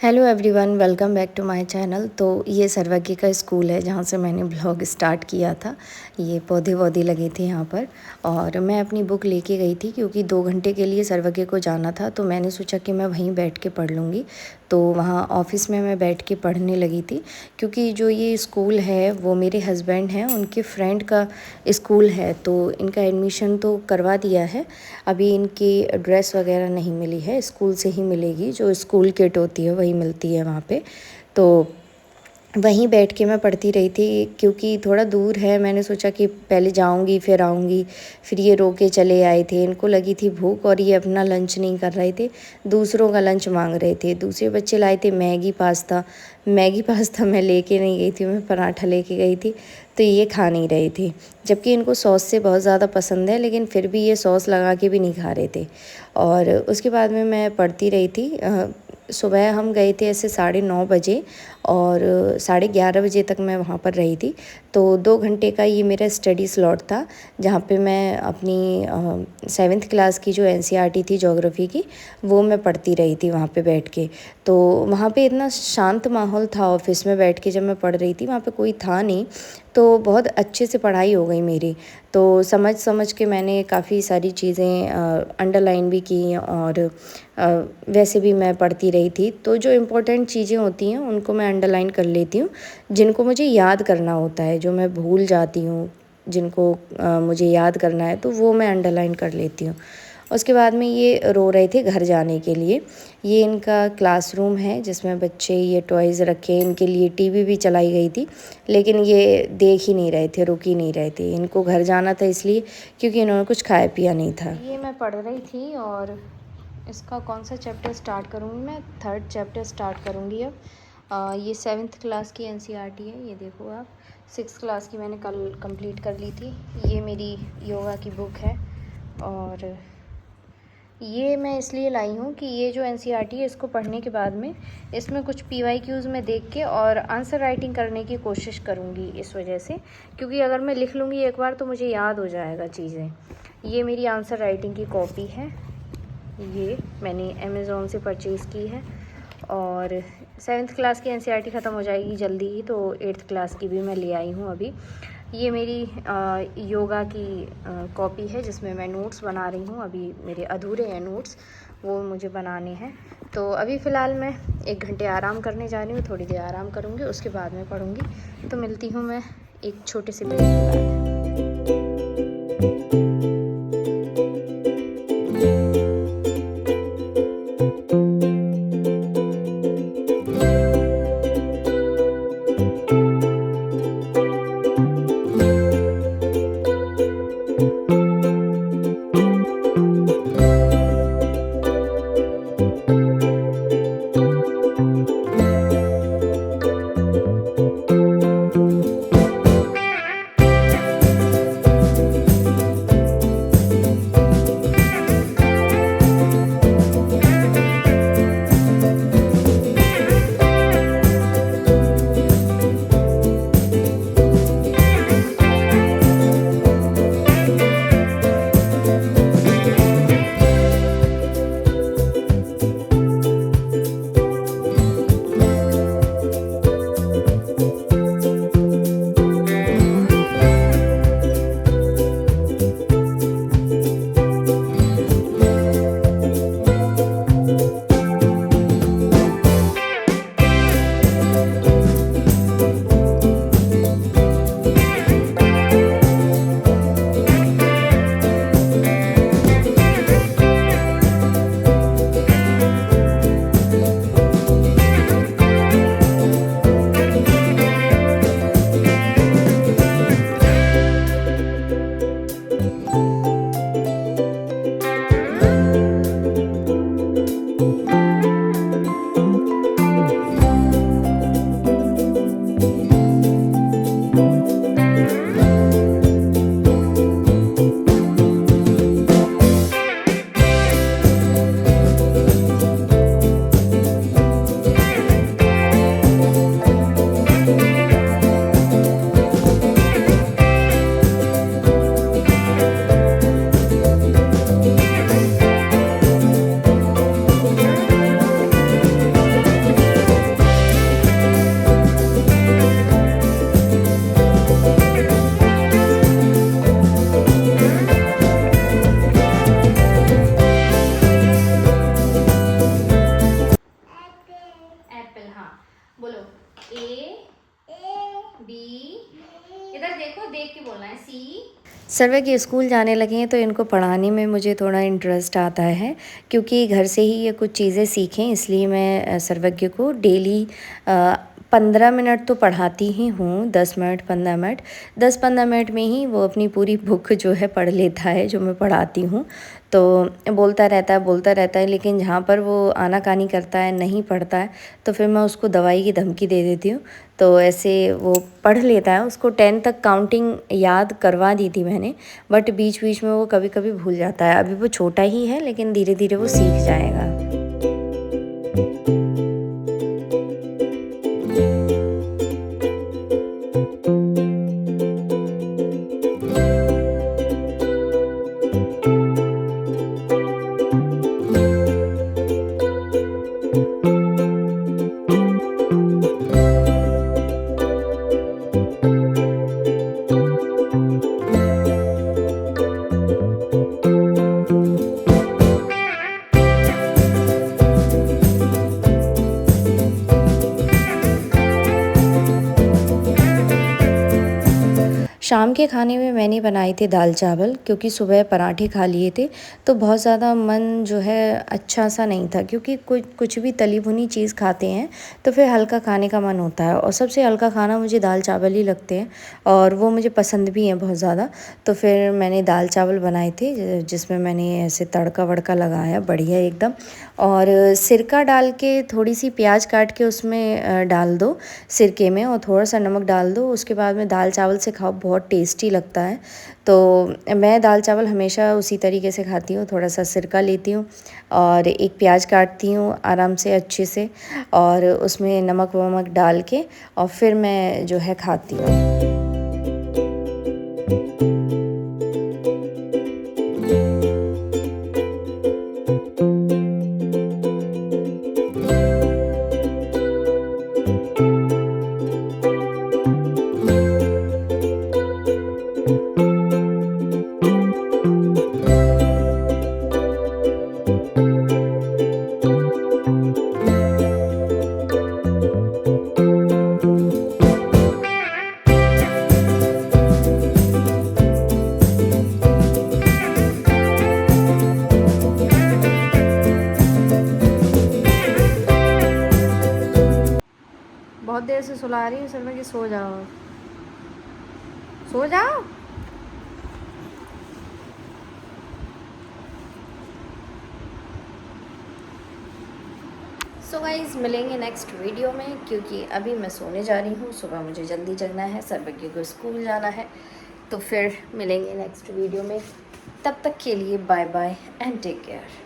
Hello everyone, welcome back to my channel. तो ये सर्वज्ञ का स्कूल है जहाँ से मैंने ब्लॉग स्टार्ट किया था। ये पौधे वौधे लगे थे यहाँ पर और मैं अपनी बुक लेके गई थी क्योंकि 2 घंटे के लिए सर्वज्ञ को जाना था। तो मैंने सोचा कि मैं वहीं बैठ के पढ़ लूँगी। तो वहाँ ऑफ़िस में मैं बैठ के पढ़ने लगी थी क्योंकि जो ये स्कूल है वो मेरे हस्बैंड हैं, उनके फ्रेंड का स्कूल है। तो इनका एडमिशन तो करवा दिया है, अभी इनकी ड्रेस वगैरह नहीं मिली है, स्कूल से ही मिलेगी। जो स्कूल किट होती है वही मिलती है वहाँ पे। तो वहीं बैठ के मैं पढ़ती रही थी क्योंकि थोड़ा दूर है। मैंने सोचा कि पहले जाऊंगी फिर आऊंगी। फिर ये रो के चले आए थे, इनको लगी थी भूख और ये अपना लंच नहीं कर रहे थे, दूसरों का लंच मांग रहे थे। दूसरे बच्चे लाए थे मैगी पास्ता। मैगी पास्ता मैं लेके नहीं गई थी, मैं पराठा लेके गई थी। तो ये खा नहीं रहे थे, जबकि इनको सॉस से बहुत ज़्यादा पसंद है, लेकिन फिर भी ये सॉस लगा के भी नहीं खा रहे थे। और उसके बाद में मैं पढ़ती रही थी। सुबह हम गए थे ऐसे 9:30 बजे और 11:30 बजे तक मैं वहाँ पर रही थी। तो 2 घंटे का ये मेरा स्टडी स्लॉट था जहाँ पे मैं अपनी 7th क्लास की जो एनसीईआरटी थी ज्योग्राफी की, वो मैं पढ़ती रही थी वहाँ पे बैठ के। तो वहाँ पे इतना शांत माहौल था ऑफिस में बैठ के जब मैं पढ़ रही थी, वहाँ पे कोई था नहीं। तो बहुत अच्छे से पढ़ाई हो गई मेरी। तो समझ समझ के मैंने काफ़ी सारी चीज़ें अंडरलाइन भी की और वैसे भी मैं पढ़ती रही थी। तो जो इम्पोर्टेंट चीज़ें होती हैं उनको मैं अंडरलाइन कर लेती हूँ, जिनको मुझे याद करना होता है, जो मैं भूल जाती हूँ, जिनको मुझे याद करना है तो वो मैं अंडरलाइन कर लेती हूँ। उसके बाद में ये रो रहे थे घर जाने के लिए। ये इनका क्लासरूम है जिसमें बच्चे ये टॉयज़ रखे, इनके लिए टीवी भी चलाई गई थी, लेकिन ये देख ही नहीं रहे थे, रुक ही नहीं रहे थे। इनको घर जाना था इसलिए, क्योंकि इन्होंने कुछ खाया पिया नहीं था। ये मैं पढ़ रही थी और इसका कौन सा चैप्टर स्टार्ट करूँगी, मैं 3rd चैप्टर स्टार्ट करूँगी अब। ये 7th क्लास की एनसीईआरटी है, ये देखो आप। 6th क्लास की मैंने कल कंप्लीट कर ली थी। ये मेरी योगा की बुक है और ये मैं इसलिए लाई हूँ कि ये जो एनसीईआरटी है इसको पढ़ने के बाद में इसमें कुछ पीवाईक्यूज़ में देख के और आंसर राइटिंग करने की कोशिश करूँगी इस वजह से, क्योंकि अगर मैं लिख लूँगी एक बार तो मुझे याद हो जाएगा चीज़ें। ये मेरी आंसर राइटिंग की कॉपी है, ये मैंने अमेज़ोन से परचेज़ की है। और 7th क्लास की एनसीईआरटी ख़त्म हो जाएगी जल्दी ही, तो 8th क्लास की भी मैं ले आई हूँ अभी। ये मेरी योगा की कॉपी है जिसमें मैं नोट्स बना रही हूँ। अभी मेरे अधूरे हैं नोट्स, वो मुझे बनाने हैं। तो अभी फ़िलहाल मैं 1 घंटे आराम करने जा रही हूँ, थोड़ी देर आराम करूँगी, उसके बाद में पढ़ूँगी। तो मिलती हूँ मैं एक छोटे से ब्रेक के बाद। बी, इधर देखो, देख के बोलना है, सी। सर्वज्ञ स्कूल जाने लगे हैं तो इनको पढ़ाने में मुझे थोड़ा इंटरेस्ट आता है, क्योंकि घर से ही ये कुछ चीज़ें सीखें, इसलिए मैं सर्वज्ञ को डेली 15 मिनट तो पढ़ाती ही हूँ। 10 मिनट 15 मिनट, 10-15 मिनट में ही वो अपनी पूरी बुक जो है पढ़ लेता है जो मैं पढ़ाती हूँ। तो बोलता रहता है, लेकिन जहाँ पर वो आनाकानी करता है, नहीं पढ़ता है, तो फिर मैं उसको दवाई की धमकी दे देती हूँ। तो ऐसे वो पढ़ लेता है। उसको 10 तक काउंटिंग याद करवा दी थी मैंने, बट बीच बीच में वो कभी कभी भूल जाता है। अभी वो छोटा ही है, लेकिन धीरे धीरे वो सीख जाएगा। शाम के खाने में मैंने बनाए थे दाल चावल, क्योंकि सुबह पराठे खा लिए थे तो बहुत ज़्यादा मन जो है अच्छा सा नहीं था, क्योंकि कुछ भी तली भुनी चीज़ खाते हैं तो फिर हल्का खाने का मन होता है, और सबसे हल्का खाना मुझे दाल चावल ही लगते हैं, और वो मुझे पसंद भी हैं बहुत ज़्यादा। तो फिर मैंने दाल चावल बनाए थे, जिसमें मैंने ऐसे तड़का वड़का लगाया बढ़िया एकदम, और सिरका डाल के थोड़ी सी प्याज काट के उसमें डाल दो सिरके में, और थोड़ा सा नमक डाल दो। उसके बाद में दाल चावल से खाओ, बहुत टेस्टी लगता है। तो मैं दाल चावल हमेशा उसी तरीके से खाती हूँ। थोड़ा सा सिरका लेती हूँ और एक प्याज काटती हूँ आराम से अच्छे से, और उसमें नमक वमक डाल के, और फिर मैं जो है खाती हूँ। बहुत देर से सुला रही हूँ सर मैं कि सो जाओ, सो जाओ। सो गाइज़, मिलेंगे नेक्स्ट वीडियो में, क्योंकि अभी मैं सोने जा रही हूँ। सुबह मुझे जल्दी जगना है, सर्वज्ञ को स्कूल जाना है। तो फिर मिलेंगे नेक्स्ट वीडियो में, तब तक के लिए bye bye and take care.